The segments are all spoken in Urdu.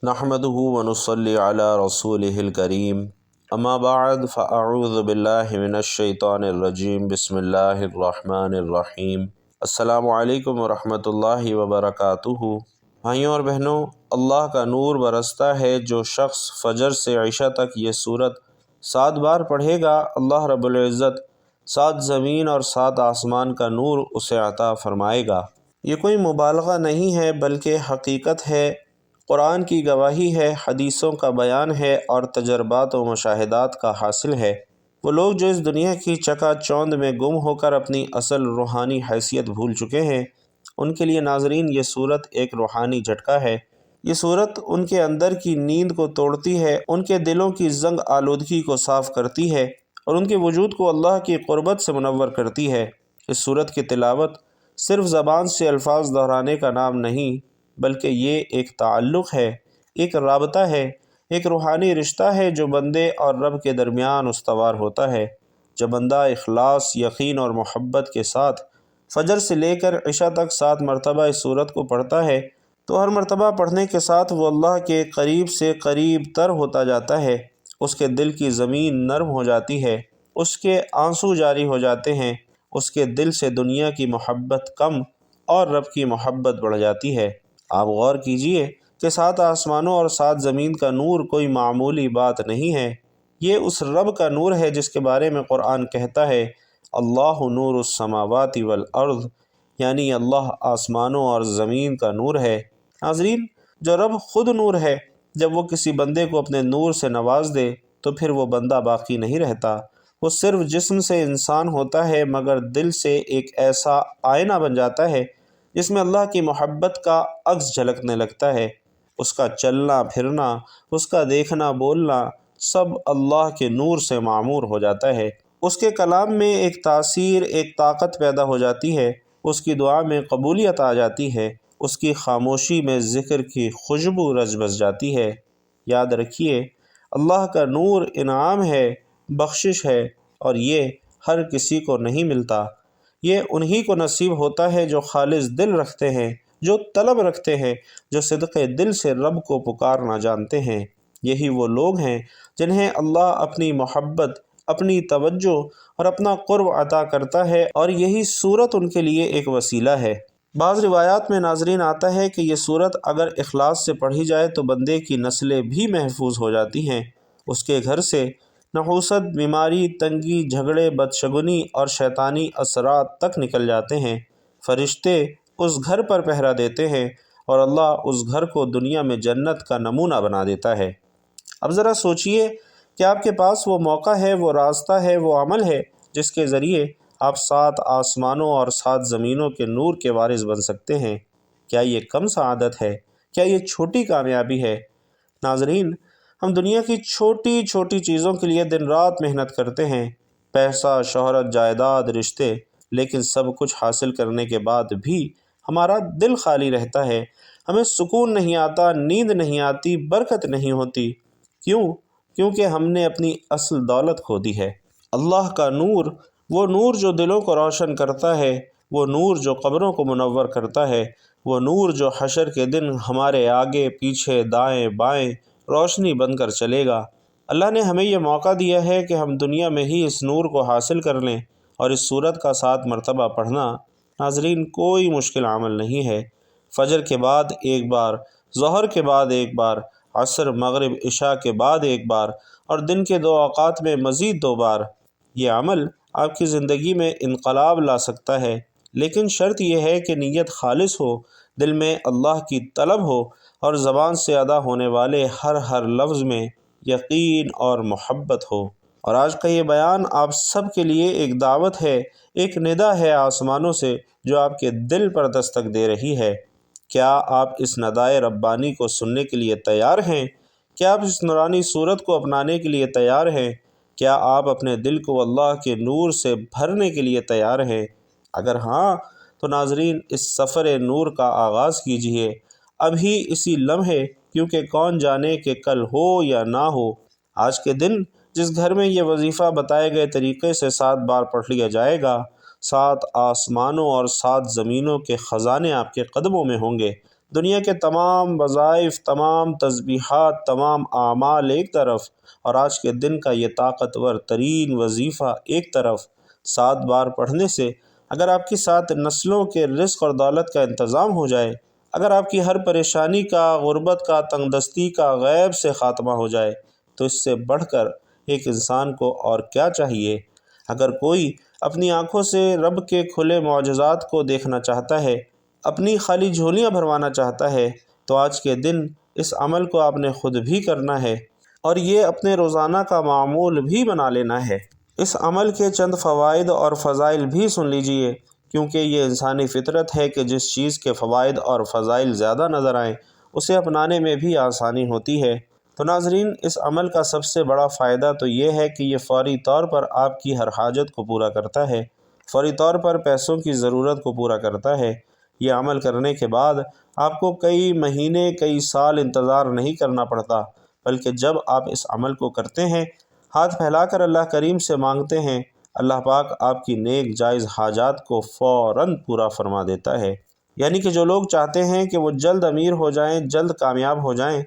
نحمده ونصلي على رسوله الكريم اما بعد فاعوذ باللہ من الشیطان الرجیم بسم اللہ الرحمن الرحیم۔ السلام علیکم ورحمۃ اللہ وبرکاتہ۔ بھائیوں اور بہنوں، اللہ کا نور برستا ہے۔ جو شخص فجر سے عشاء تک یہ سورت 7 بار پڑھے گا، اللہ رب العزت 7 زمین اور 7 آسمان کا نور اسے عطا فرمائے گا۔ یہ کوئی مبالغہ نہیں ہے بلکہ حقیقت ہے، قرآن کی گواہی ہے، حدیثوں کا بیان ہے اور تجربات و مشاہدات کا حاصل ہے۔ وہ لوگ جو اس دنیا کی چکا چوند میں گم ہو کر اپنی اصل روحانی حیثیت بھول چکے ہیں، ان کے لیے ناظرین یہ سورت ایک روحانی جھٹکا ہے۔ یہ سورت ان کے اندر کی نیند کو توڑتی ہے، ان کے دلوں کی زنگ آلودگی کو صاف کرتی ہے اور ان کے وجود کو اللہ کی قربت سے منور کرتی ہے۔ اس سورت کی تلاوت صرف زبان سے الفاظ دہرانے کا نام نہیں، بلکہ یہ ایک تعلق ہے، ایک رابطہ ہے، ایک روحانی رشتہ ہے جو بندے اور رب کے درمیان استوار ہوتا ہے۔ جب بندہ اخلاص، یقین اور محبت کے ساتھ فجر سے لے کر عشاء تک 7 مرتبہ اس سورت کو پڑھتا ہے تو ہر مرتبہ پڑھنے کے ساتھ وہ اللہ کے قریب سے قریب تر ہوتا جاتا ہے۔ اس کے دل کی زمین نرم ہو جاتی ہے، اس کے آنسو جاری ہو جاتے ہیں، اس کے دل سے دنیا کی محبت کم اور رب کی محبت بڑھ جاتی ہے۔ آپ غور کیجئے کہ 7 آسمانوں اور 7 زمین کا نور کوئی معمولی بات نہیں ہے۔ یہ اس رب کا نور ہے جس کے بارے میں قرآن کہتا ہے اللہ نور السماوات والارض، یعنی اللہ آسمانوں اور زمین کا نور ہے۔ ناظرین، جو رب خود نور ہے، جب وہ کسی بندے کو اپنے نور سے نواز دے تو پھر وہ بندہ باقی نہیں رہتا۔ وہ صرف جسم سے انسان ہوتا ہے مگر دل سے ایک ایسا آئینہ بن جاتا ہے جس میں اللہ کی محبت کا عکس جھلکنے لگتا ہے۔ اس کا چلنا پھرنا، اس کا دیکھنا بولنا سب اللہ کے نور سے معمور ہو جاتا ہے۔ اس کے کلام میں ایک تاثیر، ایک طاقت پیدا ہو جاتی ہے، اس کی دعا میں قبولیت آ جاتی ہے، اس کی خاموشی میں ذکر کی خوشبو رچ بس جاتی ہے۔ یاد رکھیے، اللہ کا نور انعام ہے، بخشش ہے، اور یہ ہر کسی کو نہیں ملتا۔ یہ انہی کو نصیب ہوتا ہے جو خالص دل رکھتے ہیں، جو طلب رکھتے ہیں، جو صدق دل سے رب کو پکارنا جانتے ہیں۔ یہی وہ لوگ ہیں جنہیں اللہ اپنی محبت، اپنی توجہ اور اپنا قرب عطا کرتا ہے، اور یہی سورت ان کے لیے ایک وسیلہ ہے۔ بعض روایات میں ناظرین آتا ہے کہ یہ سورت اگر اخلاص سے پڑھی جائے تو بندے کی نسلیں بھی محفوظ ہو جاتی ہیں۔ اس کے گھر سے نحوست، بیماری، تنگی، جھگڑے، بدشگونی اور شیطانی اثرات تک نکل جاتے ہیں۔ فرشتے اس گھر پر پہرا دیتے ہیں اور اللہ اس گھر کو دنیا میں جنت کا نمونہ بنا دیتا ہے۔ اب ذرا سوچئے کہ آپ کے پاس وہ موقع ہے، وہ راستہ ہے، وہ عمل ہے جس کے ذریعے آپ 7 آسمانوں اور 7 زمینوں کے نور کے وارث بن سکتے ہیں۔ کیا یہ کم سعادت ہے؟ کیا یہ چھوٹی کامیابی ہے؟ ناظرین، ہم دنیا کی چھوٹی چھوٹی چیزوں کے لیے دن رات محنت کرتے ہیں، پیسہ، شہرت، جائیداد، رشتے، لیکن سب کچھ حاصل کرنے کے بعد بھی ہمارا دل خالی رہتا ہے، ہمیں سکون نہیں آتا، نیند نہیں آتی، برکت نہیں ہوتی۔ کیوں؟ کیونکہ ہم نے اپنی اصل دولت کھو دی ہے۔ اللہ کا نور، وہ نور جو دلوں کو روشن کرتا ہے، وہ نور جو قبروں کو منور کرتا ہے، وہ نور جو حشر کے دن ہمارے آگے پیچھے دائیں بائیں روشنی بن کر چلے گا۔ اللہ نے ہمیں یہ موقع دیا ہے کہ ہم دنیا میں ہی اس نور کو حاصل کر لیں، اور اس سورت کا 7 مرتبہ پڑھنا ناظرین کوئی مشکل عمل نہیں ہے۔ فجر کے بعد ایک بار، ظہر کے بعد ایک بار، عصر، مغرب، عشاء کے بعد ایک بار، اور دن کے 2 اوقات میں مزید 2 بار۔ یہ عمل آپ کی زندگی میں انقلاب لا سکتا ہے، لیکن شرط یہ ہے کہ نیت خالص ہو، دل میں اللہ کی طلب ہو، اور زبان سے ادا ہونے والے ہر لفظ میں یقین اور محبت ہو۔ اور آج کا یہ بیان آپ سب کے لیے ایک دعوت ہے، ایک ندا ہے آسمانوں سے جو آپ کے دل پر دستک دے رہی ہے۔ کیا آپ اس ندائے ربانی کو سننے کے لیے تیار ہیں؟ کیا آپ اس نورانی صورت کو اپنانے کے لیے تیار ہیں؟ کیا آپ اپنے دل کو اللہ کے نور سے بھرنے کے لیے تیار ہیں؟ اگر ہاں تو ناظرین، اس سفر نور کا آغاز کیجئے ابھی اسی لمحے، کیونکہ کون جانے کہ کل ہو یا نہ ہو۔ آج کے دن جس گھر میں یہ وظیفہ بتائے گئے طریقے سے 7 بار پڑھ لیا جائے گا، 7 آسمانوں اور 7 زمینوں کے خزانے آپ کے قدموں میں ہوں گے۔ دنیا کے تمام وظائف، تمام تسبیحات، تمام اعمال ایک طرف، اور آج کے دن کا یہ طاقتور ترین وظیفہ ایک طرف، 7 بار پڑھنے سے اگر آپ کی 7 نسلوں کے رزق اور دولت کا انتظام ہو جائے، اگر آپ کی ہر پریشانی کا، غربت کا، تنگ دستی کا غیب سے خاتمہ ہو جائے، تو اس سے بڑھ کر ایک انسان کو اور کیا چاہیے؟ اگر کوئی اپنی آنکھوں سے رب کے کھلے معجزات کو دیکھنا چاہتا ہے، اپنی خالی جھولیاں بھروانا چاہتا ہے، تو آج کے دن اس عمل کو آپ نے خود بھی کرنا ہے اور یہ اپنے روزانہ کا معمول بھی بنا لینا ہے۔ اس عمل کے چند فوائد اور فضائل بھی سن لیجئے، کیونکہ یہ انسانی فطرت ہے کہ جس چیز کے فوائد اور فضائل زیادہ نظر آئیں اسے اپنانے میں بھی آسانی ہوتی ہے۔ تو ناظرین، اس عمل کا سب سے بڑا فائدہ تو یہ ہے کہ یہ فوری طور پر آپ کی ہر حاجت کو پورا کرتا ہے، فوری طور پر پیسوں کی ضرورت کو پورا کرتا ہے۔ یہ عمل کرنے کے بعد آپ کو کئی مہینے، کئی سال انتظار نہیں کرنا پڑتا، بلکہ جب آپ اس عمل کو کرتے ہیں، ہاتھ پھیلا کر اللہ کریم سے مانگتے ہیں، اللہ پاک آپ کی نیک جائز حاجات کو فوراً پورا فرما دیتا ہے۔ یعنی کہ جو لوگ چاہتے ہیں کہ وہ جلد امیر ہو جائیں، جلد کامیاب ہو جائیں،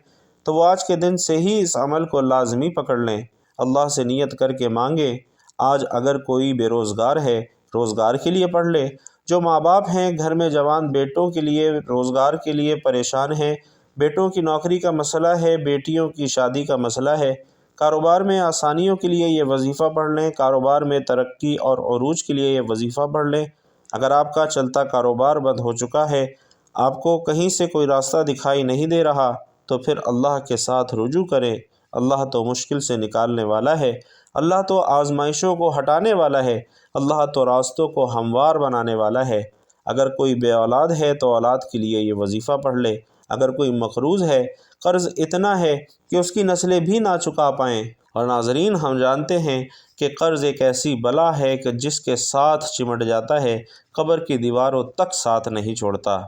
تو وہ آج کے دن سے ہی اس عمل کو لازمی پکڑ لیں، اللہ سے نیت کر کے مانگیں۔ آج اگر کوئی بے روزگار ہے، روزگار کے لیے پڑھ لے۔ جو ماں باپ ہیں گھر میں جوان بیٹوں کے لیے روزگار کے لیے پریشان ہیں، بیٹوں کی نوکری کا مسئلہ ہے، بیٹیوں کی شادی کا مسئلہ ہے، کاروبار میں آسانیوں کے لیے یہ وظیفہ پڑھ لیں، کاروبار میں ترقی اور عروج کے لیے یہ وظیفہ پڑھ لیں۔ اگر آپ کا چلتا کاروبار بند ہو چکا ہے، آپ کو کہیں سے کوئی راستہ دکھائی نہیں دے رہا، تو پھر اللہ کے ساتھ رجوع کریں۔ اللہ تو مشکل سے نکالنے والا ہے، اللہ تو آزمائشوں کو ہٹانے والا ہے، اللہ تو راستوں کو ہموار بنانے والا ہے۔ اگر کوئی بے اولاد ہے تو اولاد کے لیے یہ وظیفہ پڑھ لے۔ اگر کوئی مقروض ہے، قرض اتنا ہے کہ اس کی نسلیں بھی نہ چکا پائیں، اور ناظرین ہم جانتے ہیں کہ قرض ایک ایسی بلا ہے کہ جس کے ساتھ چمٹ جاتا ہے، قبر کی دیواروں تک ساتھ نہیں چھوڑتا۔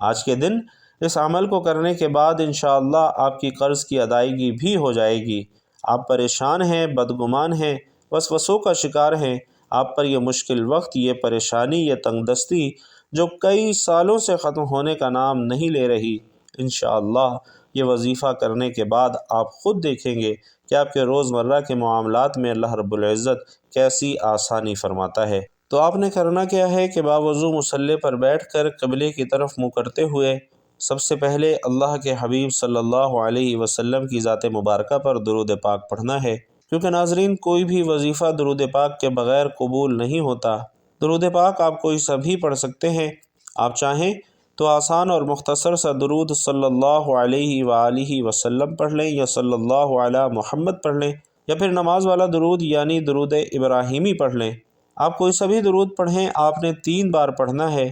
آج کے دن اس عمل کو کرنے کے بعد انشاءاللہ آپ کی قرض کی ادائیگی بھی ہو جائے گی۔ آپ پریشان ہیں، بدگمان ہیں، وسوسوں کا شکار ہیں، آپ پر یہ مشکل وقت، یہ پریشانی، یہ تنگ دستی جو کئی سالوں سے ختم ہونے کا نام نہیں لے رہی، انشاءاللہ یہ وظیفہ کرنے کے بعد آپ خود دیکھیں گے کہ آپ کے روزمرہ کے معاملات میں اللہ رب العزت کیسی آسانی فرماتا ہے۔ تو آپ نے کرنا کیا ہے کہ باوضو مصلی پر بیٹھ کر قبلے کی طرف منہ کرتے ہوئے سب سے پہلے اللہ کے حبیب صلی اللہ علیہ وسلم کی ذات مبارکہ پر درود پاک پڑھنا ہے، کیونکہ ناظرین کوئی بھی وظیفہ درود پاک کے بغیر قبول نہیں ہوتا۔ درود پاک آپ کوئی سبھی پڑھ سکتے ہیں، آپ چاہیں تو آسان اور مختصر سا درود صلی اللہ علیہ وآلہ وسلم پڑھ لیں، یا صلی اللہ علی محمد پڑھ لیں، یا پھر نماز والا درود یعنی درود ابراہیمی پڑھ لیں۔ آپ کوئی سبھی درود پڑھیں، آپ نے 3 بار پڑھنا ہے۔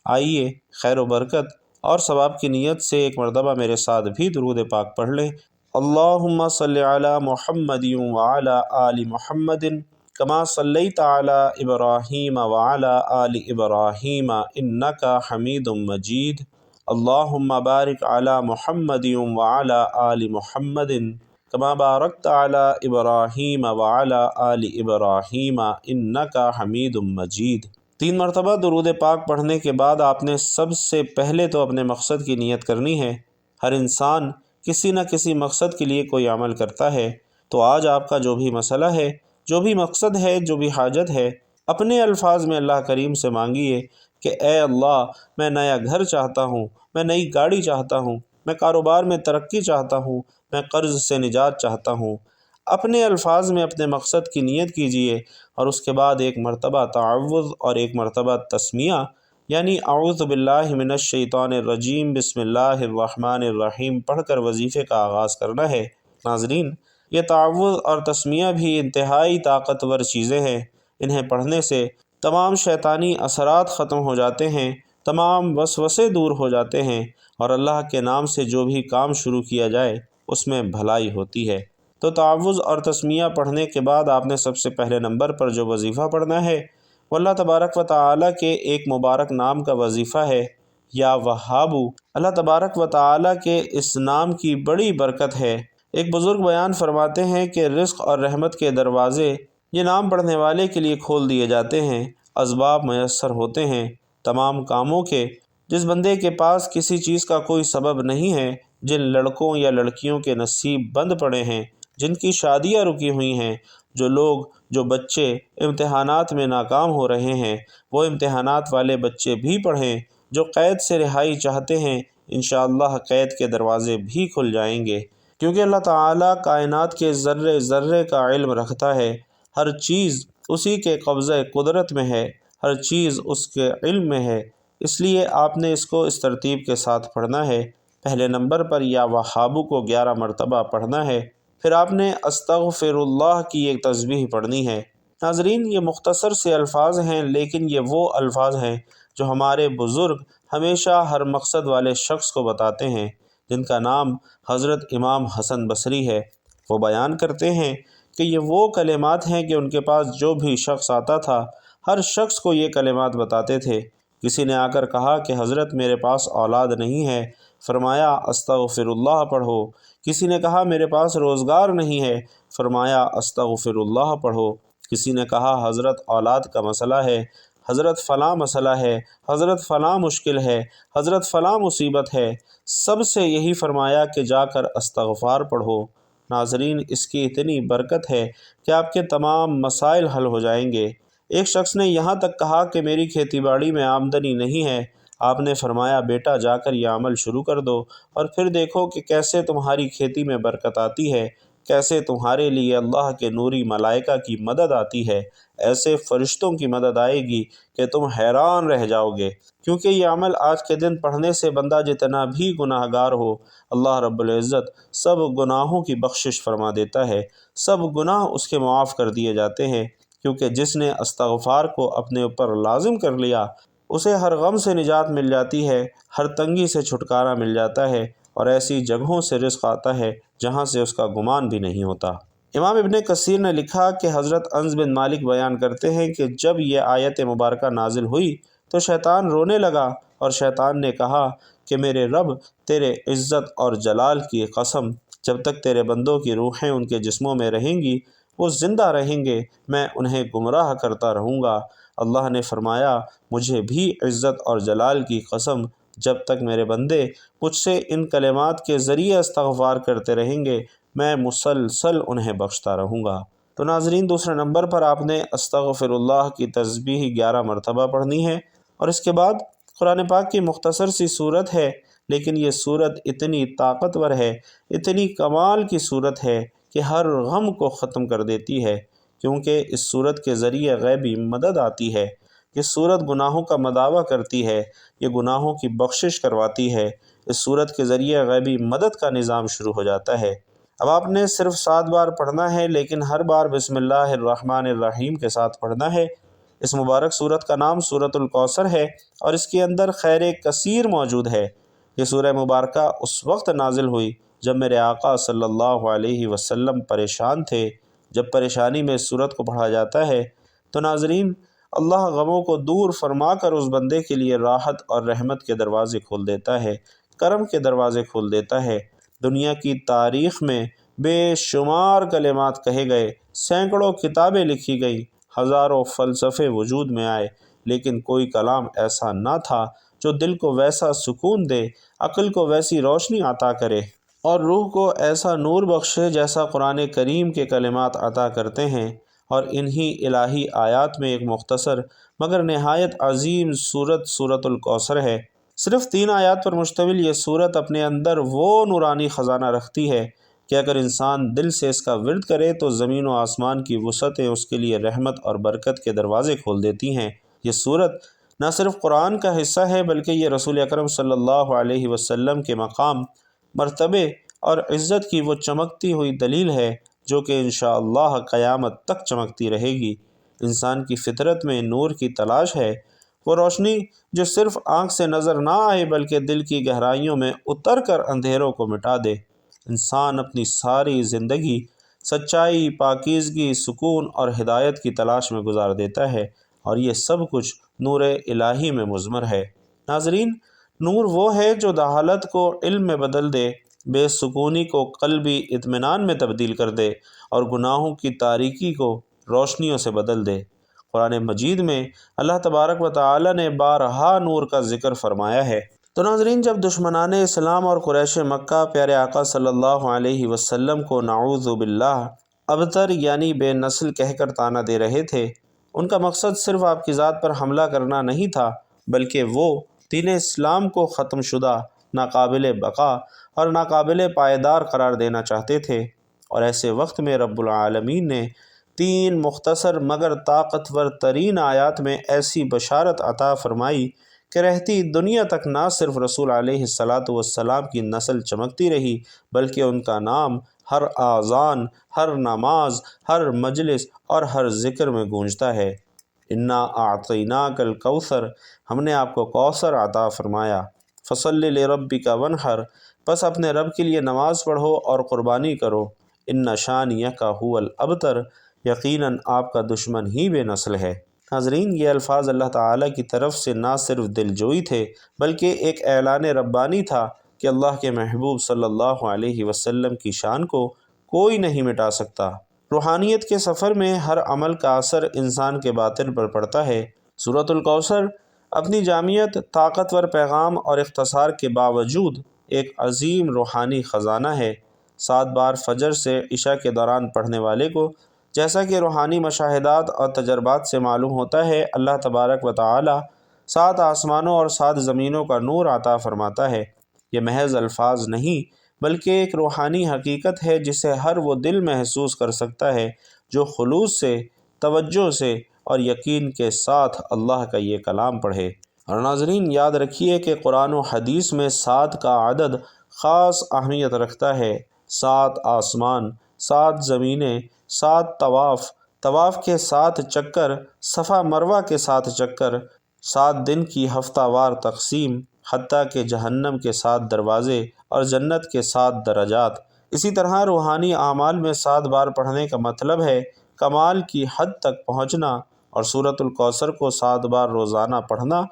آئیے خیر و برکت اور ثواب کی نیت سے ایک مرتبہ میرے ساتھ بھی درود پاک پڑھ لیں۔ اللہم صلی علی محمد وعلی آل محمد کما صلیت علی ابراہیم وعلی آل ابراہیم انک حمید مجید۔ اللہم بارک علی محمد وعلی آل محمد کما بارکت علی ابراہیم وعلی آل ابراہیم انک حمید مجید۔ 3 مرتبہ درود پاک پڑھنے کے بعد آپ نے سب سے پہلے تو اپنے مقصد کی نیت کرنی ہے۔ ہر انسان کسی نہ کسی مقصد کے لیے کوئی عمل کرتا ہے، تو آج آپ کا جو بھی مسئلہ ہے، جو بھی مقصد ہے، جو بھی حاجت ہے، اپنے الفاظ میں اللہ کریم سے مانگیے کہ اے اللہ، میں نیا گھر چاہتا ہوں، میں نئی گاڑی چاہتا ہوں، میں کاروبار میں ترقی چاہتا ہوں، میں قرض سے نجات چاہتا ہوں۔ اپنے الفاظ میں اپنے مقصد کی نیت کیجیے، اور اس کے بعد ایک مرتبہ تعوذ اور ایک مرتبہ تسمیہ یعنی اعوذ باللہ من الشیطان الرجیم بسم اللہ الرحمن الرحیم پڑھ کر وظیفے کا آغاز کرنا ہے۔ ناظرین، یہ تعوذ اور تسمیہ بھی انتہائی طاقتور چیزیں ہیں۔ انہیں پڑھنے سے تمام شیطانی اثرات ختم ہو جاتے ہیں، تمام وسوسے دور ہو جاتے ہیں، اور اللہ کے نام سے جو بھی کام شروع کیا جائے اس میں بھلائی ہوتی ہے۔ تو تعوذ اور تسمیہ پڑھنے کے بعد آپ نے سب سے پہلے نمبر پر جو وظیفہ پڑھنا ہے وہ اللہ تبارک و تعالیٰ کے ایک مبارک نام کا وظیفہ ہے، یا وہابو۔ اللہ تبارک و تعالیٰ کے اس نام کی بڑی برکت ہے۔ ایک بزرگ بیان فرماتے ہیں کہ رزق اور رحمت کے دروازے یہ نام پڑھنے والے کے لیے کھول دیے جاتے ہیں، اسباب میسر ہوتے ہیں، تمام کاموں کے جس بندے کے پاس کسی چیز کا کوئی سبب نہیں ہے، جن لڑکوں یا لڑکیوں کے نصیب بند پڑے ہیں، جن کی شادیاں رکی ہوئی ہیں، جو بچے امتحانات میں ناکام ہو رہے ہیں، وہ امتحانات والے بچے بھی پڑھیں۔ جو قید سے رہائی چاہتے ہیں، انشاءاللہ قید کے دروازے بھی کھل جائیں گے، کیونکہ اللہ تعالیٰ کائنات کے ذرے ذرے کا علم رکھتا ہے۔ ہر چیز اسی کے قبضہ قدرت میں ہے، ہر چیز اس کے علم میں ہے، اس لیے آپ نے اس کو اس ترتیب کے ساتھ پڑھنا ہے۔ پہلے نمبر پر یا وہابو کو 11 مرتبہ پڑھنا ہے، پھر آپ نے استغفر اللہ کی ایک تسبیح پڑھنی ہے۔ ناظرین، یہ مختصر سے الفاظ ہیں، لیکن یہ وہ الفاظ ہیں جو ہمارے بزرگ ہمیشہ ہر مقصد والے شخص کو بتاتے ہیں، جن کا نام حضرت امام حسن بصری ہے۔ وہ بیان کرتے ہیں کہ یہ وہ کلمات ہیں کہ ان کے پاس جو بھی شخص آتا تھا، ہر شخص کو یہ کلمات بتاتے تھے۔ کسی نے آ کر کہا کہ حضرت میرے پاس اولاد نہیں ہے، فرمایا استغفر اللہ پڑھو۔ کسی نے کہا میرے پاس روزگار نہیں ہے، فرمایا استغفر اللہ پڑھو۔ کسی نے کہا حضرت اولاد کا مسئلہ ہے، حضرت فلاں مسئلہ ہے، حضرت فلاں مشکل ہے، حضرت فلاں مصیبت ہے، سب سے یہی فرمایا کہ جا کر استغفار پڑھو۔ ناظرین، اس کی اتنی برکت ہے کہ آپ کے تمام مسائل حل ہو جائیں گے۔ ایک شخص نے یہاں تک کہا کہ میری کھیتی باڑی میں آمدنی نہیں ہے، آپ نے فرمایا بیٹا جا کر یہ عمل شروع کر دو اور پھر دیکھو کہ کیسے تمہاری کھیتی میں برکت آتی ہے، کیسے تمہارے لیے اللہ کے نوری ملائکہ کی مدد آتی ہے، ایسے فرشتوں کی مدد آئے گی کہ تم حیران رہ جاؤ گے۔ کیونکہ یہ عمل آج کے دن پڑھنے سے بندہ جتنا بھی گناہ گار ہو، اللہ رب العزت سب گناہوں کی بخشش فرما دیتا ہے، سب گناہ اس کے معاف کر دیے جاتے ہیں، کیونکہ جس نے استغفار کو اپنے اوپر لازم کر لیا، اسے ہر غم سے نجات مل جاتی ہے، ہر تنگی سے چھٹکارا مل جاتا ہے، اور ایسی جگہوں سے رزق آتا ہے جہاں سے اس کا گمان بھی نہیں ہوتا۔ امام ابن کثیر نے لکھا کہ حضرت انس بن مالک بیان کرتے ہیں کہ جب یہ آیت مبارکہ نازل ہوئی تو شیطان رونے لگا، اور شیطان نے کہا کہ میرے رب، تیرے عزت اور جلال کی قسم، جب تک تیرے بندوں کی روحیں ان کے جسموں میں رہیں گی، وہ زندہ رہیں گے، میں انہیں گمراہ کرتا رہوں گا۔ اللہ نے فرمایا مجھے بھی عزت اور جلال کی قسم، جب تک میرے بندے مجھ سے ان کلمات کے ذریعے استغفار کرتے رہیں گے، میں مسلسل انہیں بخشتا رہوں گا۔ تو ناظرین، دوسرے نمبر پر آپ نے استغفر اللہ کی تسبیح 11 مرتبہ پڑھنی ہے، اور اس کے بعد قرآن پاک کی مختصر سی صورت ہے، لیکن یہ صورت اتنی طاقتور ہے، اتنی کمال کی صورت ہے کہ ہر غم کو ختم کر دیتی ہے، کیونکہ اس صورت کے ذریعے غیبی مدد آتی ہے۔ یہ صورت گناہوں کا مداوع کرتی ہے، یہ گناہوں کی بخشش کرواتی ہے۔ اس صورت کے ذریعے غیبی مدد کا نظام شروع ہو جاتا ہے۔ اب آپ نے صرف 7 بار پڑھنا ہے، لیکن ہر بار بسم اللہ الرحمن الرحیم کے ساتھ پڑھنا ہے۔ اس مبارک سورت کا نام سورۃ الکوثر ہے، اور اس کے اندر خیر کثیر موجود ہے۔ یہ سورہ مبارکہ اس وقت نازل ہوئی جب میرے آقا صلی اللہ علیہ وسلم پریشان تھے۔ جب پریشانی میں اس سورت کو پڑھا جاتا ہے تو ناظرین، اللہ غموں کو دور فرما کر اس بندے کے لیے راحت اور رحمت کے دروازے کھول دیتا ہے، کرم کے دروازے کھول دیتا ہے۔ دنیا کی تاریخ میں بے شمار کلمات کہے گئے، سینکڑوں کتابیں لکھی گئیں، ہزاروں فلسفے وجود میں آئے، لیکن کوئی کلام ایسا نہ تھا جو دل کو ویسا سکون دے، عقل کو ویسی روشنی عطا کرے، اور روح کو ایسا نور بخشے جیسا قرآن کریم کے کلمات عطا کرتے ہیں۔ اور انہی الہی آیات میں ایک مختصر مگر نہایت عظیم سورت الکوثر ہے۔ صرف 3 آیات پر مشتمل یہ سورت اپنے اندر وہ نورانی خزانہ رکھتی ہے کہ اگر انسان دل سے اس کا ورد کرے تو زمین و آسمان کی وسعتیں اس کے لیے رحمت اور برکت کے دروازے کھول دیتی ہیں۔ یہ سورت نہ صرف قرآن کا حصہ ہے، بلکہ یہ رسول اکرم صلی اللہ علیہ وسلم کے مقام، مرتبے اور عزت کی وہ چمکتی ہوئی دلیل ہے جو کہ انشاءاللہ قیامت تک چمکتی رہے گی۔ انسان کی فطرت میں نور کی تلاش ہے، وہ روشنی جو صرف آنکھ سے نظر نہ آئے بلکہ دل کی گہرائیوں میں اتر کر اندھیروں کو مٹا دے۔ انسان اپنی ساری زندگی سچائی، پاکیزگی، سکون اور ہدایت کی تلاش میں گزار دیتا ہے، اور یہ سب کچھ نور الہی میں مضمر ہے۔ ناظرین، نور وہ ہے جو جہالت کو علم میں بدل دے، بے سکونی کو قلبی اطمینان میں تبدیل کر دے، اور گناہوں کی تاریکی کو روشنیوں سے بدل دے۔ قرآن مجید میں اللہ تبارک و تعالی نے بارہا نور کا ذکر فرمایا ہے۔ تو ناظرین، جب دشمنان اسلام اور قریش مکہ پیارے آقا صلی اللہ علیہ وسلم کو نعوذ باللہ ابتر یعنی بے نسل کہہ کر طعنہ دے رہے تھے، ان کا مقصد صرف آپ کی ذات پر حملہ کرنا نہیں تھا، بلکہ وہ دین اسلام کو ختم شدہ، ناقابل بقا اور ناقابل پائیدار قرار دینا چاہتے تھے۔ اور ایسے وقت میں رب العالمین نے 3 مختصر مگر طاقتور ترین آیات میں ایسی بشارت عطا فرمائی کہ رہتی دنیا تک نہ صرف رسول علیہ السلام کی نسل چمکتی رہی، بلکہ ان کا نام ہر اذان، ہر نماز، ہر مجلس اور ہر ذکر میں گونجتا ہے۔ انا اعطیناک الکوثر، ہم نے آپ کو کوثر عطا فرمایا۔ فصلی لربک وانحر، بس اپنے رب کے لیے نماز پڑھو اور قربانی کرو۔ ان شانئک ھو الابتر، یقیناً آپ کا دشمن ہی بے نسل ہے۔ ناظرین، یہ الفاظ اللہ تعالیٰ کی طرف سے نہ صرف دل جوئی تھے، بلکہ ایک اعلان ربانی تھا کہ اللہ کے محبوب صلی اللہ علیہ وسلم کی شان کو کوئی نہیں مٹا سکتا۔ روحانیت کے سفر میں ہر عمل کا اثر انسان کے باطن پر پڑتا ہے۔ سورۃ الکوثر اپنی جامعیت، طاقتور پیغام اور اختصار کے باوجود ایک عظیم روحانی خزانہ ہے۔ 7 بار فجر سے عشاء کے دوران پڑھنے والے کو، جیسا کہ روحانی مشاہدات اور تجربات سے معلوم ہوتا ہے، اللہ تبارک و تعالی 7 آسمانوں اور 7 زمینوں کا نور عطا فرماتا ہے۔ یہ محض الفاظ نہیں، بلکہ ایک روحانی حقیقت ہے جسے ہر وہ دل محسوس کر سکتا ہے جو خلوص سے، توجہ سے اور یقین کے ساتھ اللہ کا یہ کلام پڑھے۔ اور ناظرین، یاد رکھیے کہ قرآن و حدیث میں 7 کا عدد خاص اہمیت رکھتا ہے۔ 7 آسمان، 7 زمینیں، 7 طواف کے 7 چکر، صفا مروہ کے 7 چکر، 7 دن کی ہفتہ وار تقسیم، حتیٰ کہ جہنم کے 7 دروازے اور جنت کے 7 درجات۔ اسی طرح روحانی اعمال میں 7 بار پڑھنے کا مطلب ہے کمال کی حد تک پہنچنا، اور سورۃ الکوثر کو 7 بار روزانہ پڑھنا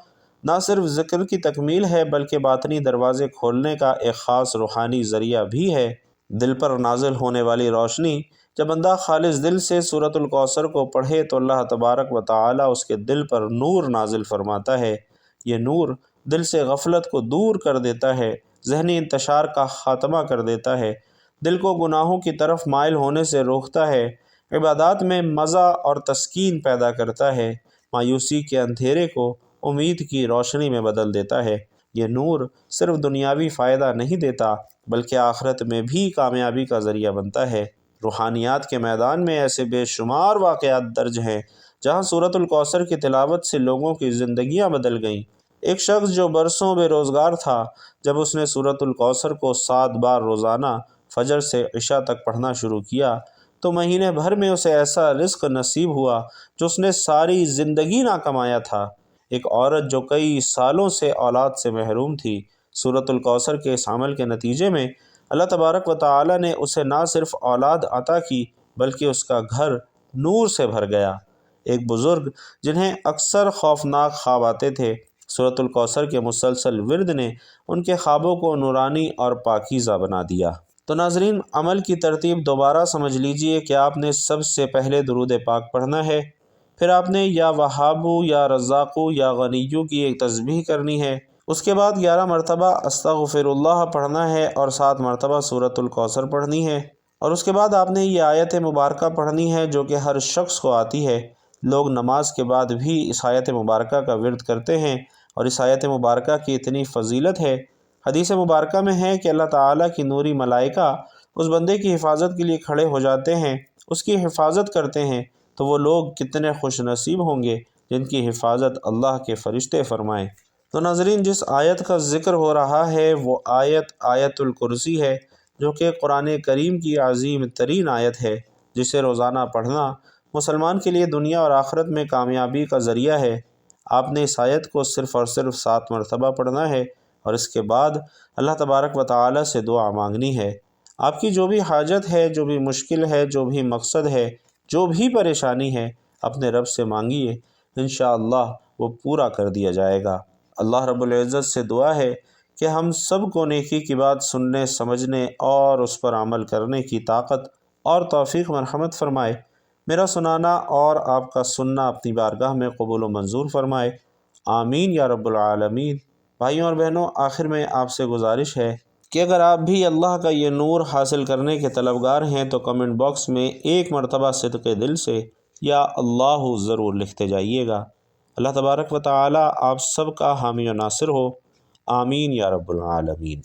نہ صرف ذکر کی تکمیل ہے، بلکہ باطنی دروازے کھولنے کا ایک خاص روحانی ذریعہ بھی ہے۔ دل پر نازل ہونے والی روشنی، جب بندہ خالص دل سے سورۃ الکوثر کو پڑھے تو اللہ تبارک و تعالی اس کے دل پر نور نازل فرماتا ہے۔ یہ نور دل سے غفلت کو دور کر دیتا ہے، ذہنی انتشار کا خاتمہ کر دیتا ہے، دل کو گناہوں کی طرف مائل ہونے سے روکتا ہے، عبادات میں مزہ اور تسکین پیدا کرتا ہے، مایوسی کے اندھیرے کو امید کی روشنی میں بدل دیتا ہے۔ یہ نور صرف دنیاوی فائدہ نہیں دیتا، بلکہ آخرت میں بھی کامیابی کا ذریعہ بنتا ہے۔ روحانیات کے میدان میں ایسے بے شمار واقعات درج ہیں جہاں سورۃ الکوثر کی تلاوت سے لوگوں کی زندگیاں بدل گئیں۔ ایک شخص جو برسوں بے روزگار تھا، جب اس نے سورۃ الکوثر کو 7 بار روزانہ فجر سے عشاء تک پڑھنا شروع کیا تو مہینے بھر میں اسے ایسا رزق نصیب ہوا جو اس نے ساری زندگی نہ کمایا تھا۔ ایک عورت جو کئی سالوں سے اولاد سے محروم تھی، سورۃ الکوثر کے اس عمل کے نتیجے میں اللہ تبارک و تعالی نے اسے نہ صرف اولاد عطا کی، بلکہ اس کا گھر نور سے بھر گیا۔ ایک بزرگ جنہیں اکثر خوفناک خواب آتے تھے، سورۃ الکوثر کے مسلسل ورد نے ان کے خوابوں کو نورانی اور پاکیزہ بنا دیا۔ تو ناظرین، عمل کی ترتیب دوبارہ سمجھ لیجئے کہ آپ نے سب سے پہلے درود پاک پڑھنا ہے، پھر آپ نے یا وہابو یا رزاقو یا غنیو کی ایک تسبیح کرنی ہے، اس کے بعد 11 مرتبہ استغفر اللہ پڑھنا ہے اور 7 مرتبہ سورۃ الکوثر پڑھنی ہے، اور اس کے بعد آپ نے یہ آیت مبارکہ پڑھنی ہے جو کہ ہر شخص کو آتی ہے۔ لوگ نماز کے بعد بھی اس آیت مبارکہ کا ورد کرتے ہیں، اور اس آیت مبارکہ کی اتنی فضیلت ہے۔ حدیث مبارکہ میں ہے کہ اللہ تعالیٰ کی نوری ملائکہ اس بندے کی حفاظت کے لیے کھڑے ہو جاتے ہیں، اس کی حفاظت کرتے ہیں، تو وہ لوگ کتنے خوش نصیب ہوں گے جن کی حفاظت اللہ کے فرشتے فرمائیں۔ تو ناظرین، جس آیت کا ذکر ہو رہا ہے وہ آیت الکرسی ہے، جو کہ قرآن کریم کی عظیم ترین آیت ہے، جسے روزانہ پڑھنا مسلمان کے لیے دنیا اور آخرت میں کامیابی کا ذریعہ ہے۔ آپ نے اس آیت کو صرف اور صرف 7 مرتبہ پڑھنا ہے، اور اس کے بعد اللہ تبارک و تعالی سے دعا مانگنی ہے۔ آپ کی جو بھی حاجت ہے، جو بھی مشکل ہے، جو بھی مقصد ہے، جو بھی پریشانی ہے، اپنے رب سے مانگیے، انشاءاللہ وہ پورا کر دیا جائے گا۔ اللہ رب العزت سے دعا ہے کہ ہم سب کو نیکی کی بات سننے، سمجھنے اور اس پر عمل کرنے کی طاقت اور توفیق مرحمت فرمائے۔ میرا سنانا اور آپ کا سننا اپنی بارگاہ میں قبول و منظور فرمائے، آمین یا رب العالمین۔ بھائیوں اور بہنوں، آخر میں آپ سے گزارش ہے کہ اگر آپ بھی اللہ کا یہ نور حاصل کرنے کے طلبگار ہیں تو کمنٹ باکس میں ایک مرتبہ صدق دل سے یا اللہ ضرور لکھتے جائیے گا۔ اللہ تبارک و تعالی آپ سب کا حامی و ناصر ہو، آمین یا رب العالمین۔